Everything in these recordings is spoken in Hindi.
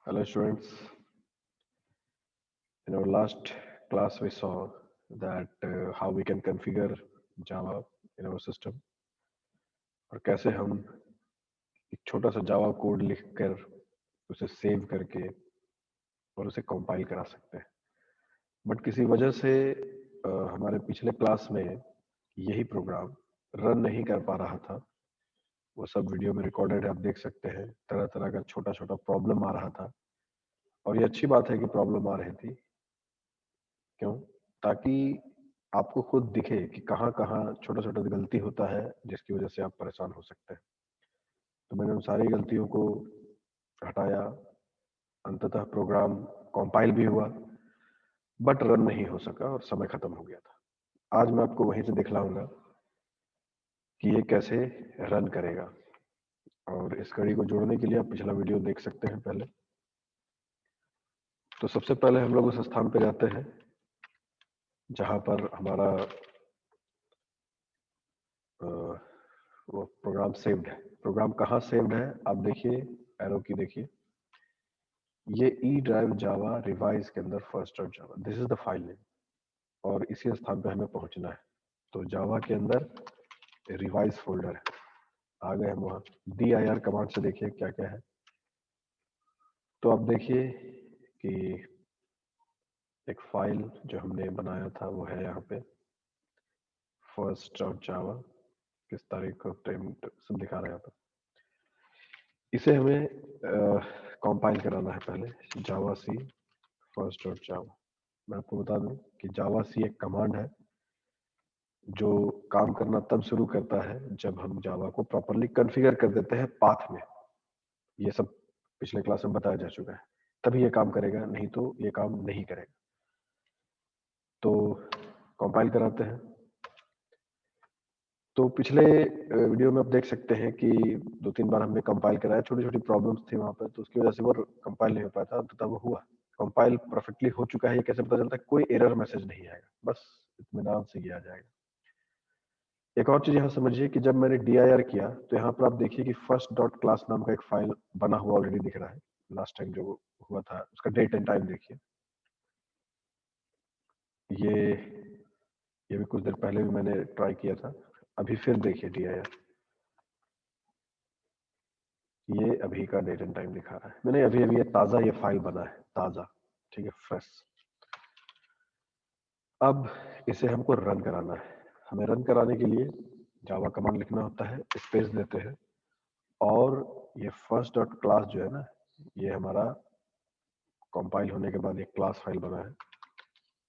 Hello students, in our last class we saw that how we can configure Java in our system और कैसे हम एक छोटा सा जावा कोड लिखकर उसे सेव करके और उसे कंपाइल करा सकते हैं। बट किसी वजह से हमारे पिछले क्लास में यही प्रोग्राम रन नहीं कर पा रहा था। वो सब वीडियो में रिकॉर्डेड है, आप देख सकते हैं। तरह तरह का छोटा छोटा प्रॉब्लम आ रहा था और ये अच्छी बात है कि प्रॉब्लम आ रही थी। क्यों? ताकि आपको खुद दिखे कि कहाँ कहाँ छोटा छोटा गलती होता है जिसकी वजह से आप परेशान हो सकते हैं। तो मैंने उन सारी गलतियों को हटाया। अंततः प्रोग्राम कंपाइल भी हुआ बट रन नहीं हो सका और समय खत्म हो गया था। आज मैं आपको वहीं से दिखलाऊंगा कि ये कैसे रन करेगा। और इस कड़ी को जोड़ने के लिए आप पिछला वीडियो देख सकते हैं पहले। तो सबसे पहले हम लोग उस स्थान पे जाते हैं जहां पर हमारा वो प्रोग्राम सेव्ड है। प्रोग्राम कहाँ सेव्ड है आप देखिए, एरो की देखिए, ये ई ड्राइव जावा रिवाइज के अंदर first dot Java, this is the file name और इसी स्थान पे हमें पहुंचना है। तो जावा के अंदर रिवाइज फोल्डर है, आ गए हम वहाँ। dir कमांड से देखिए क्या क्या है। तो आप देखिए कि एक फाइल जो हमने बनाया था वो है यहाँ पे फर्स्ट डॉट जावा, किस तारीख को टाइम सब दिखा रहा है यहाँ पे। इसे हमें कंपाइल कराना है पहले, जावा सी फर्स्ट डॉट जावा। मैं आपको बता दूं कि जावा सी एक कमांड है जो काम करना तब शुरू करता है जब हम जावा को प्रॉपरली कॉन्फ़िगर कर देते हैं पाथ में। ये सब पिछले क्लास में बताया जा चुका है। तभी ये काम करेगा, नहीं तो ये काम नहीं करेगा। तो कंपाइल कराते हैं। तो पिछले वीडियो में आप देख सकते हैं कि 2-3 बार हमने कंपाइल कराया, छोटी छोटी प्रॉब्लम्स थी वहां पर, तो उसकी वजह से वो कंपाइल नहीं हो पाया था। तो तब वो हुआ कंपाइल परफेक्टली हो चुका है। ये कैसे पता चलता है? कोई एरर मैसेज नहीं आएगा, बस इत्मीनान से किया जाएगा। एक और चीज यहाँ समझिए कि जब मैंने dir किया तो यहाँ पर आप देखिए कि फर्स्ट डॉट क्लास नाम का एक फाइल बना हुआ ऑलरेडी दिख रहा है। लास्ट टाइम जो हुआ था उसका डेट एंड टाइम देखिए। ये ये भी कुछ देर पहले भी मैंने ट्राई किया था। अभी फिर देखिए dir, ये अभी का डेट एंड टाइम दिखा रहा है। मैंने अभी अभी ये ताज़ा ये फाइल बना है, ताज़ा, ठीक है, फ्रेश। अब इसे हमको रन कराना है। हमें रन कराने के लिए जावा कमांड लिखना होता है, स्पेस देते हैं और ये फर्स्ट डॉट क्लास जो है ना, ये हमारा कंपाइल होने के बाद एक क्लास फाइल बना है,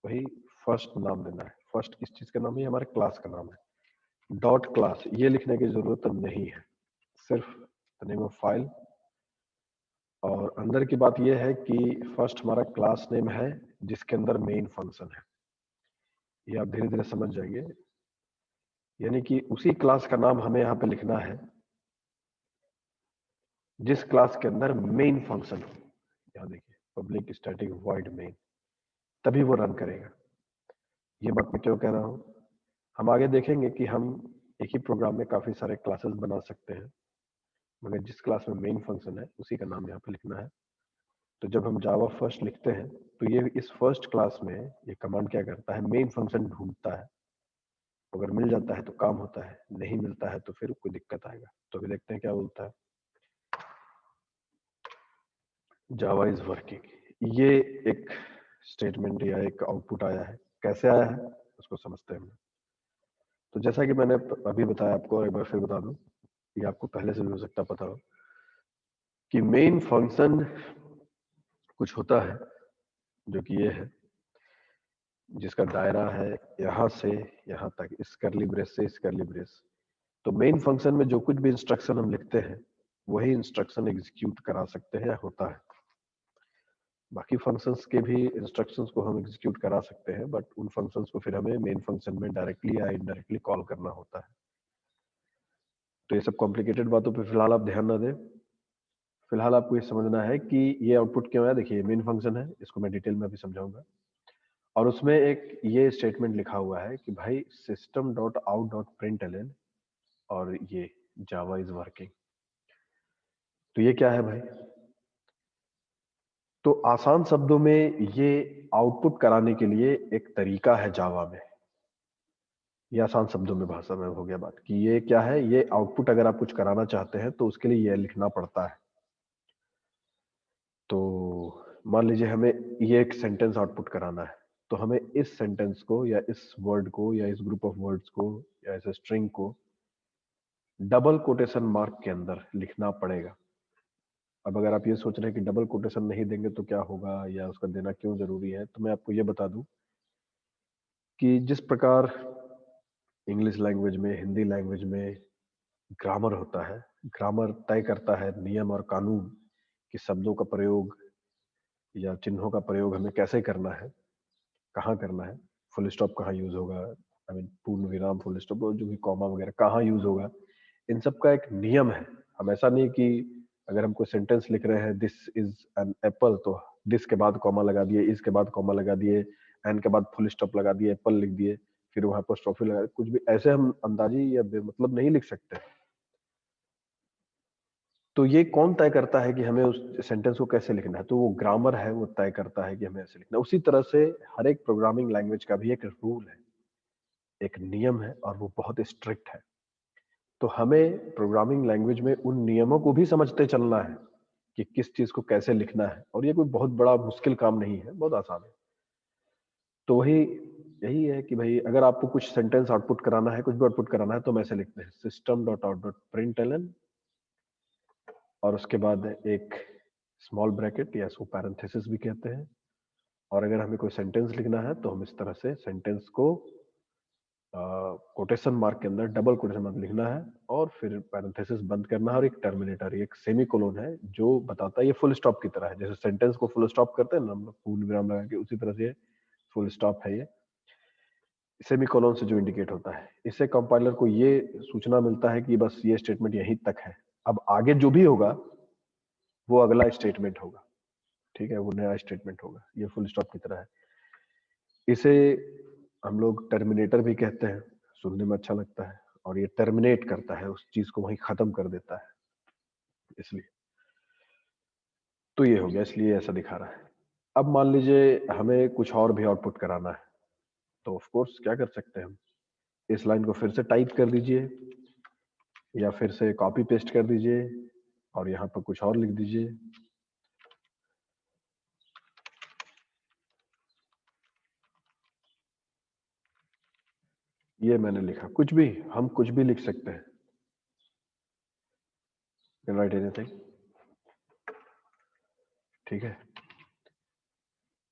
वही फर्स्ट नाम देना है। फर्स्ट किस चीज का नाम है? हमारे क्लास का नाम है। डॉट क्लास ये लिखने की जरूरत नहीं है, सिर्फ द नेम ऑफ फाइल। और अंदर की बात यह है कि फर्स्ट हमारा क्लास नेम है जिसके अंदर मेन फंक्शन है। ये आप धीरे धीरे समझ जाएंगे। यानी कि उसी क्लास का नाम हमें यहाँ पे लिखना है जिस क्लास के अंदर मेन फंक्शन हो। यहाँ देखिए, पब्लिक स्टैटिक वॉइड मेन, तभी वो रन करेगा। ये बात मैं क्यों कह रहा हूँ, हम आगे देखेंगे कि हम एक ही प्रोग्राम में काफी सारे क्लासेस बना सकते हैं, मगर जिस क्लास में मेन फंक्शन है उसी का नाम यहाँ पे लिखना है। तो जब हम जावा फर्स्ट लिखते हैं तो ये इस फर्स्ट क्लास में ये कमांड क्या करता है? मेन फंक्शन ढूंढता है। अगर मिल जाता है तो काम होता है, नहीं मिलता है तो फिर कोई दिक्कत आएगा। तो अभी देखते हैं क्या बोलता है। जावा इज वर्किंग, ये एक स्टेटमेंट या एक आउटपुट आया है। कैसे आया है उसको समझते हैं हम। तो जैसा कि मैंने अभी बताया आपको, एक बार फिर बता दूं, ये आपको पहले से भी हो सकता पता हो कि मेन फंक्शन कुछ होता है जो कि ये है, जिसका दायरा है यहाँ से यहाँ तक, इस करली ब्रेस से इस करली ब्रेस। तो मेन फंक्शन में जो कुछ भी इंस्ट्रक्शन हम लिखते हैं वही इंस्ट्रक्शन एग्जीक्यूट करा सकते हैं या होता है। बाकी फंक्शंस के भी इंस्ट्रक्शंस को हम एग्जीक्यूट करा सकते हैं, बट उन फंक्शंस को फिर हमें मेन फंक्शन में डायरेक्टली या इनडायरेक्टली कॉल करना होता है। तो ये सब कॉम्प्लिकेटेड बातों पे फिलहाल आप ध्यान ना दें। फिलहाल आपको ये समझना है कि ये आउटपुट क्यों है। देखिए, मेन फंक्शन है, इसको मैं डिटेल में अभी समझाऊंगा। और उसमें एक ये स्टेटमेंट लिखा हुआ है कि भाई system dot out dot print और ये जावा इज वर्किंग। तो ये क्या है भाई? तो आसान शब्दों में ये आउटपुट कराने के लिए एक तरीका है जावा में। ये आसान शब्दों में भाषा में हो गया बात कि ये क्या है, ये आउटपुट अगर आप कुछ कराना चाहते हैं तो उसके लिए ये लिखना पड़ता है। तो मान लीजिए हमें ये एक सेंटेंस आउटपुट कराना है, तो हमें इस सेंटेंस को या इस वर्ड को या इस ग्रुप ऑफ वर्ड्स को या इस स्ट्रिंग को डबल कोटेशन मार्क के अंदर लिखना पड़ेगा। अब अगर आप ये सोच रहे हैं कि डबल कोटेशन नहीं देंगे तो क्या होगा या उसका देना क्यों जरूरी है, तो मैं आपको ये बता दूं कि जिस प्रकार इंग्लिश लैंग्वेज में, हिंदी लैंग्वेज में ग्रामर होता है, ग्रामर तय करता है नियम और कानून कि शब्दों का प्रयोग या चिन्हों का प्रयोग हमें कैसे करना है, कहाँ करना है, फुल स्टॉप कहाँ यूज होगा, आई मीन पूर्ण विराम, फुल स्टॉप, जो भी कॉमा वगैरह कहाँ यूज होगा, इन सब का एक नियम है। हम ऐसा नहीं कि अगर हम कोई सेंटेंस लिख रहे हैं, दिस इज एन एप्पल, तो दिस के बाद कॉमा लगा दिए, इस के बाद कॉमा लगा दिए, एन के बाद फुल स्टॉप लगा दिए, एप्पल लिख दिए, फिर वहां पर स्ट्रॉफी लगा दिए, कुछ भी ऐसे हम अंदाजी या बेमतलब नहीं लिख सकते। तो ये कौन तय करता है कि हमें उस सेंटेंस को कैसे लिखना है? तो वो ग्रामर है, वो तय करता है कि हमें ऐसे लिखना है। उसी तरह से हर एक प्रोग्रामिंग लैंग्वेज का भी एक रूल है, एक नियम है, और वो बहुत स्ट्रिक्ट है। तो हमें प्रोग्रामिंग लैंग्वेज में उन नियमों को भी समझते चलना है कि किस चीज को कैसे लिखना है, और ये कोई बहुत बड़ा मुश्किल काम नहीं है, बहुत आसान है। तो वही यही है कि भाई अगर आपको कुछ सेंटेंस आउटपुट कराना है, कुछ भी आउटपुट कराना है, तो हम ऐसे लिखते हैं system dot out dot println, और उसके बाद एक स्मॉल ब्रैकेट या इसको पैरेंथेसिस भी कहते हैं। और अगर हमें कोई सेंटेंस लिखना है तो हम इस तरह से सेंटेंस को कोटेशन मार्क के अंदर डबल कोटेशन मार्क लिखना है, और फिर पैरेंथेसिस बंद करना है, और एक टर्मिनेटर, एक सेमी कोलोन है जो बताता है, ये फुल स्टॉप की तरह है, जैसे सेंटेंस को फुल स्टॉप करते हैं ना हम लोग पूर्ण विराम लगा के, उसी तरह से फुल स्टॉप है ये सेमी कोलोन से जो इंडिकेट होता है। इससे कंपाइलर को ये सूचना मिलता है कि बस ये स्टेटमेंट यहीं तक है, अब आगे जो भी होगा वो अगला स्टेटमेंट होगा। ठीक है, वो नया स्टेटमेंट होगा, ये फुल स्टॉप की तरह है। इसे हम लोग टर्मिनेटर भी कहते हैं, सुनने में अच्छा लगता है, और ये टर्मिनेट करता है, उस चीज को वहीं खत्म कर देता है, इसलिए। तो ये हो गया, इसलिए ऐसा दिखा रहा है। अब मान लीजिए हमें कुछ और भी आउटपुट कराना है, तो ऑफ कोर्स क्या कर सकते हैं हम, इस लाइन को फिर से टाइप कर दीजिए, या फिर से कॉपी पेस्ट कर दीजिए, और यहाँ पर कुछ और लिख दीजिए। ये मैंने लिखा, कुछ भी, हम कुछ भी लिख सकते हैं, कैन राइट एनीथिंग। ठीक है,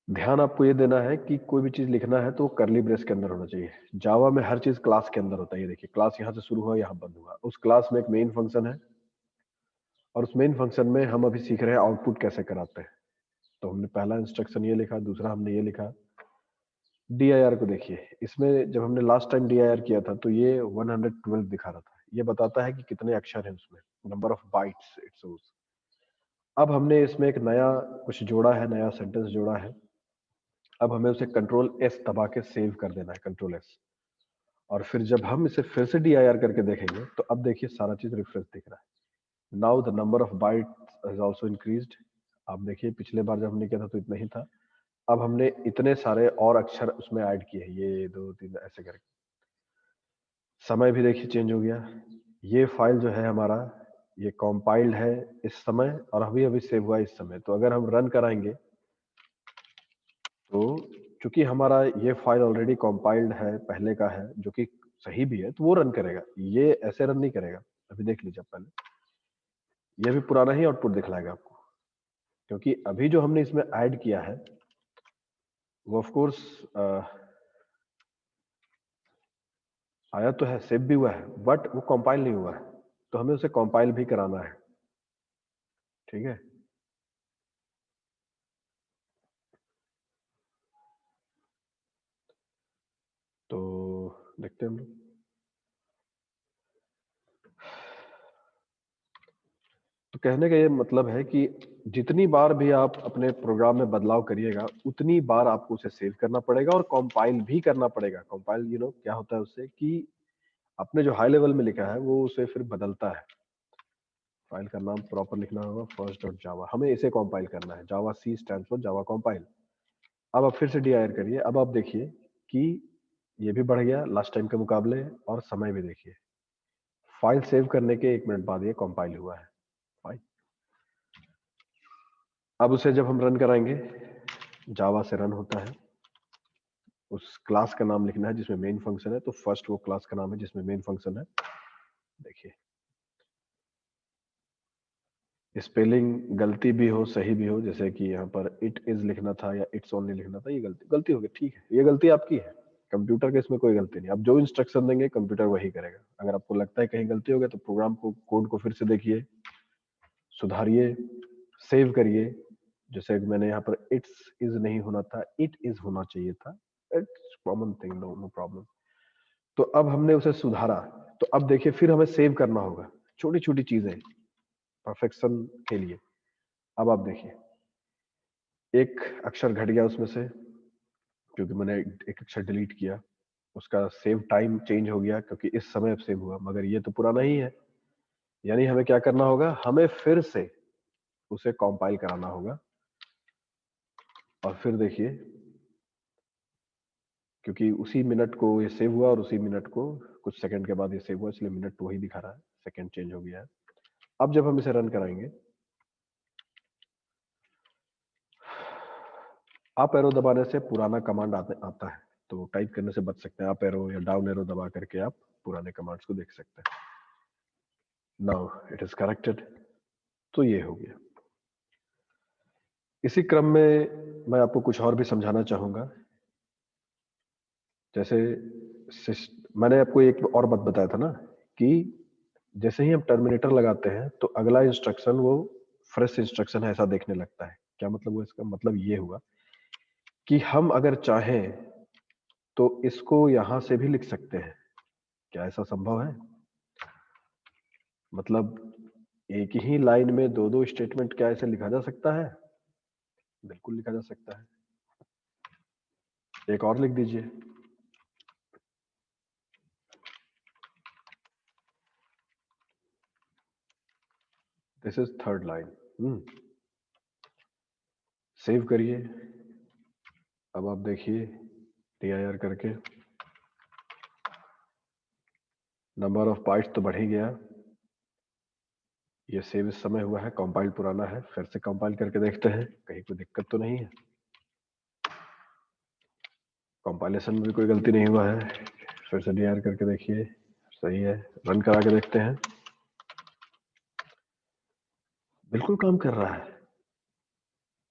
ध्यान आपको ये देना है कि कोई भी चीज लिखना है तो करली ब्रेस के अंदर होना चाहिए। जावा में हर चीज क्लास के अंदर होता है। ये देखिए, क्लास यहाँ से शुरू हुआ, यहाँ बंद हुआ, उस क्लास में एक मेन फंक्शन है, और उस मेन फंक्शन में हम अभी सीख रहे हैं आउटपुट कैसे कराते हैं। तो हमने पहला इंस्ट्रक्शन ये लिखा, दूसरा हमने ये लिखा। DIR को देखिए, इसमें जब हमने लास्ट टाइम DIR किया था तो ये 112 दिखा रहा था, ये बताता है कि कितने अक्षर हैं उसमें, number of bytes it shows. अब हमने इसमें एक नया कुछ जोड़ा है, नया सेंटेंस जोड़ा है। अब हमें उसे कंट्रोल S दबा के सेव कर देना है, कंट्रोल S। और फिर जब हम इसे फिर से DIR करके देखेंगे तो अब देखिए सारा चीज रिफ्रेश दिख रहा है। Now the number of bytes is also increased. आप देखिए पिछले बार जब हमने किया था तो इतना ही था, अब हमने इतने सारे और अक्षर उसमें ऐड किए हैं, ये 2 3 ऐसे करके। समय भी देखिए चेंज हो गया। ये फाइल जो है हमारा, ये कंपाइल्ड है इस समय, और अभी अभी सेव हुआ इस समय। तो अगर हम रन कराएंगे तो चूंकि हमारा ये फाइल ऑलरेडी कंपाइल्ड है, पहले का है, जो कि सही भी है, तो वो रन करेगा, ये ऐसे रन नहीं करेगा। अभी देख लीजिए पहले, ये भी पुराना ही आउटपुट दिखलाएगा आपको, क्योंकि अभी जो हमने इसमें ऐड किया है वो ऑफ कोर्स आया तो है, सेव भी हुआ है, बट वो कंपाइल नहीं हुआ है, तो हमें उसे कंपाइल भी कराना है। ठीक है, तो देखते हैं हम लोग। तो कहने का ये मतलब है कि जितनी बार भी आप अपने प्रोग्राम में बदलाव करिएगा, उतनी बार आपको उसे सेव करना पड़ेगा और कंपाइल भी करना पड़ेगा। कंपाइल क्या होता है उससे कि आपने जो हाई लेवल में लिखा है वो उसे फिर बदलता है। फाइल का नाम प्रॉपर लिखना होगा फर्स्ट डॉट जावा, हमें इसे कंपाइल करना है। जावा सी स्टैंड फॉर जावा कंपाइल। अब आप फिर से dir करिए। अब आप देखिए कि ये भी बढ़ गया लास्ट टाइम के मुकाबले, और समय भी देखिए। फाइल सेव करने के 1 मिनट बाद ये कंपाइल हुआ है फाइल। अब उसे जब हम रन कराएंगे, जावा से रन होता है, उस क्लास का नाम लिखना है जिसमें मेन फंक्शन है। तो फर्स्ट वो क्लास का नाम है जिसमें मेन फंक्शन है। देखिए स्पेलिंग गलती भी हो सही भी हो, जैसे कि यहाँ पर इट इज लिखना था या इट्स ओनली लिखना था, ये गलती गलती हो गई, ठीक है, ये गलती आपकी है। कंप्यूटर के इसमें कोई गलती नहीं। आप जो इंस्ट्रक्शन देंगे कंप्यूटर वही करेगा। अगर आपको लगता है कहीं गलती हो गई तो प्रोग्राम को, कोड को फिर से देखिए, सुधारिए, सेव करिए। जैसे कि मैंने यहाँ पर इट्स इज नहीं होना था, इट इज होना चाहिए था। It's common thing, no no problem. तो अब हमने उसे सुधारा। तो अब देखिए फिर हमें सेव करना होगा छोटी छोटी चीजें परफेक्शन के लिए। अब आप देखिए एक अक्षर घट गया उसमें से, क्योंकि मैंने एक अक्षर डिलीट किया। उसका सेव टाइम चेंज हो गया क्योंकि इस समय अब सेव हुआ, मगर ये तो पुराना ही है। यानी हमें क्या करना होगा, हमें फिर से उसे कंपाइल कराना होगा। और फिर देखिए, क्योंकि उसी मिनट को ये सेव हुआ और उसी मिनट को कुछ सेकंड के बाद ये सेव हुआ, इसलिए मिनट तो वही दिखा रहा है, सेकंड चेंज हो गया है। अब जब हम इसे रन कराएंगे, अप एरो दबाने से पुराना कमांड आता है, तो टाइप करने से बच सकते हैं। अप एरो या डाउन एरो दबा करके आप पुराने कमांड्स को देख सकते हैं। Now it is corrected. तो ये हो गया। इसी क्रम में मैं आपको कुछ और भी समझाना चाहूंगा। जैसे मैंने आपको एक और बात बताया था ना कि जैसे ही हम टर्मिनेटर लगाते हैं तो अगला इंस्ट्रक्शन वो फ्रेश इंस्ट्रक्शन है ऐसा देखने लगता है। क्या मतलब हुआ इसका? मतलब ये हुआ कि हम अगर चाहें तो इसको यहां से भी लिख सकते हैं। क्या ऐसा संभव है? मतलब एक ही लाइन में दो दो स्टेटमेंट क्या ऐसे लिखा जा सकता है? बिल्कुल लिखा जा सकता है। एक और लिख दीजिए। This is third line. Save करिए। अब आप देखिए dir करके नंबर ऑफ बाइट्स तो बढ़ ही गया। ये सेव इस समय हुआ है, कंपाइल पुराना है। फिर से कंपाइल करके देखते हैं कहीं कोई दिक्कत तो नहीं है। कंपाइलेशन में भी कोई गलती नहीं हुआ है। फिर से dir करके देखिए, सही है। रन करा के देखते हैं, बिल्कुल काम कर रहा है।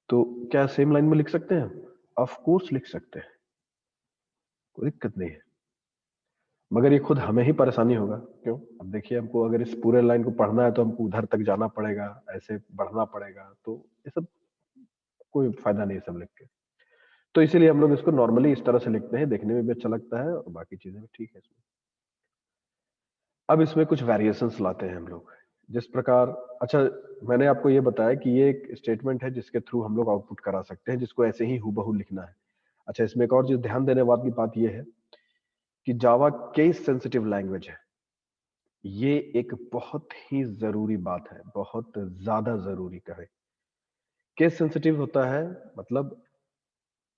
तो क्या सेम लाइन में लिख सकते हैं? ऑफ कोर्स लिख सकते हैं, कोई दिक्कत नहीं है। मगर ये खुद हमें ही परेशानी होगा। क्यों? अब देखिए, हमको अगर इस पूरे लाइन को पढ़ना है तो हमको उधर तक जाना पड़ेगा, ऐसे बढ़ना पड़ेगा, तो ये सब कोई फायदा नहीं है सब लिख के। तो इसीलिए हम लोग इसको नॉर्मली इस तरह से लिखते हैं, देखने में भी अच्छा लगता है और बाकी चीजें भी ठीक है इसमें। अब इसमें कुछ वेरिएशंस लाते हैं हम लोग, जिस प्रकार, अच्छा, मैंने आपको ये बताया कि ये एक स्टेटमेंट है जिसके थ्रू हम लोग आउटपुट करा सकते हैं, जिसको ऐसे ही हूबहू लिखना है। अच्छा, इसमें एक और चीज ध्यान देने वाली बात ये है कि जावा केस सेंसिटिव लैंग्वेज है। ये एक बहुत ही जरूरी बात है, बहुत ज्यादा जरूरी कहे। केस सेंसिटिव होता है, मतलब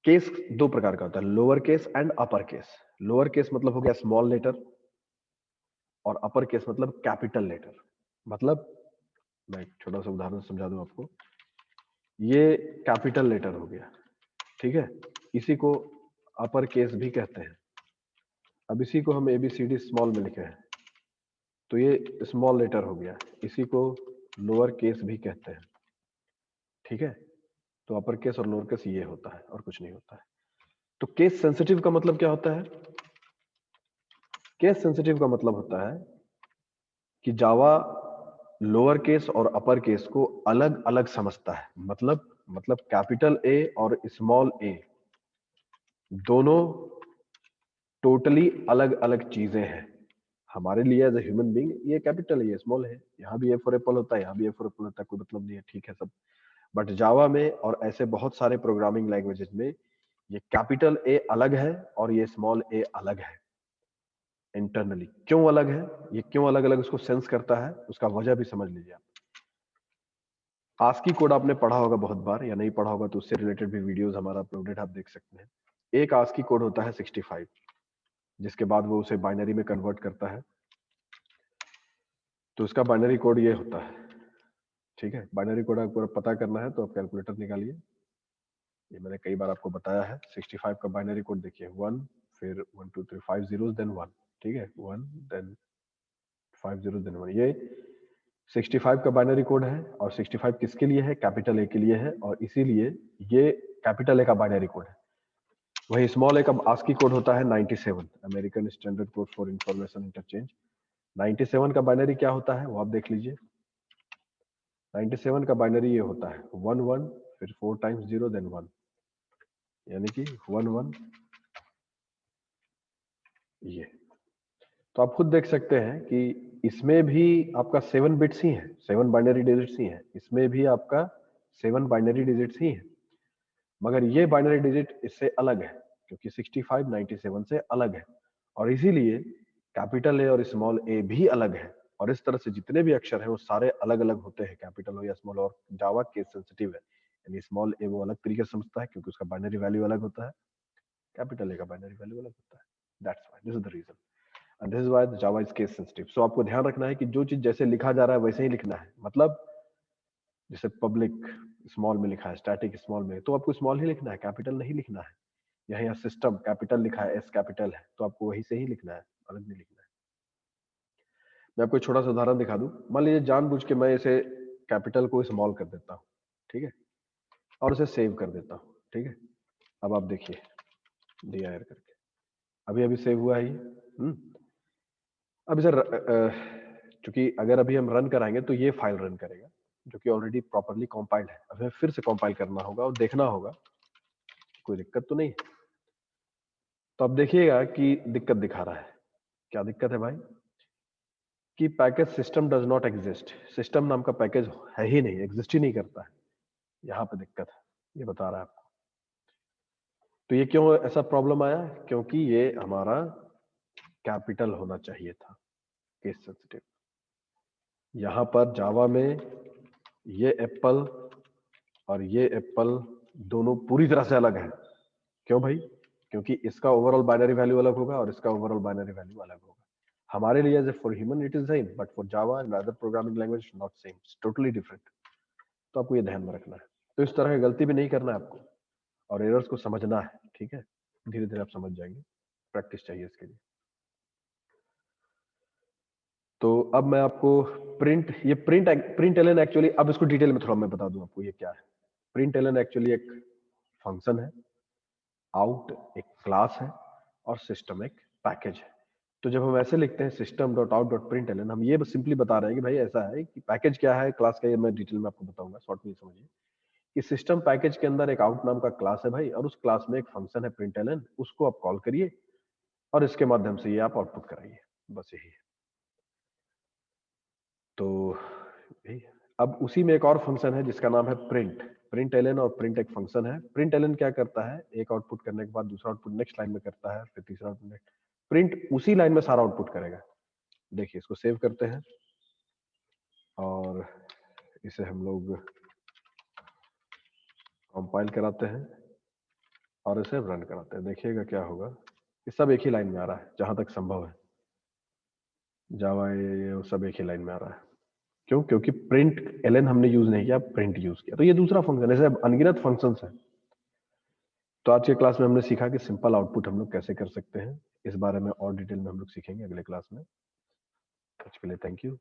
केस दो प्रकार का होता है, lower case and upper case. Lower case मतलब हो गया स्मॉल लेटर, और अपर केस मतलब कैपिटल लेटर। मतलब मैं एक छोटा सा उदाहरण समझा दूं आपको। ये कैपिटल लेटर हो गया, ठीक है, इसी को अपर केस भी कहते हैं। अब इसी को हम ABCD स्मॉल में लिखे हैं तो ये स्मॉल लेटर हो गया, इसी को लोअर केस भी कहते हैं, ठीक है। तो अपर केस और लोअर केस ये होता है और कुछ नहीं होता है। तो केस सेंसिटिव का मतलब क्या होता है? केस सेंसिटिव का मतलब होता है कि जावा लोअर केस और अपर केस को अलग अलग समझता है। मतलब कैपिटल ए और स्मॉल ए दोनों टोटली अलग अलग चीजें हैं। हमारे लिए एज ए ह्यूमन बीइंग ये कैपिटल है, ये स्मॉल है। यहाँ भी ए फॉर एप्पल होता है, यहाँ भी ए फॉर एप्पल होता है, कोई मतलब नहीं है, ठीक है सब। बट जावा में और ऐसे बहुत सारे प्रोग्रामिंग लैंग्वेजेस में ये कैपिटल ए अलग है और ये स्मॉल ए अलग है। इंटरनली क्यों अलग है, ये क्यों अलग अलग उसको सेंस करता है, उसका वजह भी समझ लीजिए आप। आस्की कोड आपने पढ़ा होगा बहुत बार, या नहीं पढ़ा होगा तो उससे रिलेटेड भी वीडियोस हमारा अपलोडेड आप देख सकते हैं। एक आस्की कोड होता है 65, जिसके बाद वो उसे बाइनरी में कन्वर्ट करता है। तो उसका बाइनरी कोड ये होता है, ठीक है। बाइनरी कोड आपको पता करना है तो आप कैलकुलेटर निकालिए, ये मैंने कई बार आपको बताया है। 65 का बाइनरी कोड देखिए, 1 फिर 1 2 3 5 zeros देन 1, ठीक है, 1 देन 5 zeros देन 1, ये 65 का बाइनरी कोड है। और 65 किसके लिए है? कैपिटल ए के लिए है, और इसीलिए ये कैपिटल ए का बाइनरी कोड है। वही स्मॉल ए का आस्की कोड होता है 97, American standard code for information interchange. 97 का बाइनरी क्या होता है वो आप देख लीजिए। 97 का बाइनरी ये होता है 1 1 फिर 4 टाइम्स 0 देन 1, यानी कि 1 1 ये। तो आप खुद देख सकते हैं कि इसमें भी आपका 7 बिट्स ही है, 7 बाइनरी डिजिट्स ही है, इसमें भी आपका 7 बाइनरी डिजिट्स ही है। मगर ये बाइनरी डिजिट इससे अलग है, क्योंकि 65 97 से अलग है, और इसीलिए कैपिटल ए और स्मॉल ए भी अलग है। और इस तरह से जितने भी अक्षर हैं वो सारे अलग अलग होते हैं, कैपिटल हो या स्मॉल। और जावा केस सेंसिटिव है, यानी स्मॉल ए वो अलग तरीके से समझता है क्योंकि उसका बाइनरी वैल्यू अलग होता है, कैपिटल ए का बाइनरी वैल्यू अलग होता है। That's why, this is the reason, and this is why the Java is case sensitive. So आपको ध्यान रखना है कि जो चीज जैसे लिखा जा रहा है वैसे ही लिखना है। मतलब जैसे पब्लिक स्मॉल में लिखा है, स्टैटिक स्मॉल में, तो आपको स्मॉल ही लिखना है, कैपिटल नहीं लिखना है। यहाँ सिस्टम कैपिटल लिखा है, एस कैपिटल है, तो आपको वही से ही लिखना है, अलग नहीं लिखना है। मैं आपको एक छोटा सा उदाहरण दिखा दूं। मान लीजिए जानबूझ के मैं इसे कैपिटल को स्मॉल कर देता हूँ, ठीक है, और इसे सेव कर देता हूँ, ठीक है। अब आप देखिए dir करके, अभी अभी सेव हुआ है ये। अब इसे चूंकि अगर अभी हम रन कराएंगे तो ये फाइल रन करेगा, जो कि ऑलरेडी प्रॉपरली कंपाइल्ड है। अब हमें फिर से कंपाइल करना होगा और देखना होगा कोई दिक्कत तो नहीं। तो अब देखिएगा कि दिक्कत दिखा रहा है। क्या दिक्कत है भाई? कि package system does not exist, system नाम का पैकेज है ही नहीं, एग्जिस्ट ही नहीं करता है। यहाँ पे दिक्कत है, ये बता रहा है आपको। तो ये क्यों ऐसा प्रॉब्लम आया? क्योंकि ये हमारा कैपिटल होना चाहिए था, केस सेंसिटिव। यहाँ पर जावा में ये एप्पल और ये एप्पल दोनों पूरी तरह से अलग है। क्यों भाई? क्योंकि इसका ओवरऑल बाइनरी वैल्यू अलग होगा और इसका ओवरऑल बाइनरी वैल्यू अलग होगा। हमारे लिए as a for human it is same, but for Java and other programming language not same, it's totally different. तो आपको ये ध्यान में रखना है। तो इस तरह की गलती भी नहीं करना है आपको, और एरर्स को समझना है, ठीक है। धीरे धीरे आप समझ जाएंगे, प्रैक्टिस चाहिए इसके लिए। तो अब मैं आपको ये प्रिंट एलन एक्चुअली, अब इसको डिटेल में थोड़ा मैं बता दूं आपको ये क्या है। प्रिंट एलन एक्चुअली एक फंक्शन है, आउट एक क्लास है, और सिस्टम एक पैकेज है। तो जब हम ऐसे लिखते हैं system dot out dot println, हम ये बस सिंपली बता रहे हैं कि भाई ऐसा है कि पैकेज क्या है, क्लास का, ये मैं डिटेल में आपको बताऊंगा, शॉर्ट में समझिए कि सिस्टम पैकेज के अंदर एक आउट नाम का क्लास है भाई, और उस क्लास में एक फंक्शन है प्रिंट एलन, उसको आप कॉल करिए और इसके माध्यम से ये आप आउटपुट कराइए, बस यही है। तो अब उसी में एक और फंक्शन है जिसका नाम है प्रिंट। प्रिंट एलन और प्रिंट एक फंक्शन है। प्रिंट एलन क्या करता है? एक आउटपुट करने के बाद दूसरा आउटपुट नेक्स्ट लाइन में करता है, फिर तीसरा आउटपुट, प्रिंट उसी लाइन में सारा आउटपुट करेगा। देखिए इसको सेव करते हैं और इसे हम लोग कंपाइल कराते हैं और इसे रन कराते हैं। देखिएगा क्या होगा, ये सब एक ही लाइन में आ रहा है जहां तक संभव है। जावा ये सब एक ही लाइन में आ रहा है। क्यों? क्योंकि प्रिंट एलन हमने यूज नहीं किया, प्रिंट यूज किया। तो ये दूसरा फंक्शन, ऐसे अनगिनत फंक्शंस हैं। तो आज के क्लास में हमने सीखा कि सिंपल आउटपुट हम लोग कैसे कर सकते हैं। इस बारे में और डिटेल में हम लोग सीखेंगे अगले क्लास में। आज के लिए थैंक यू।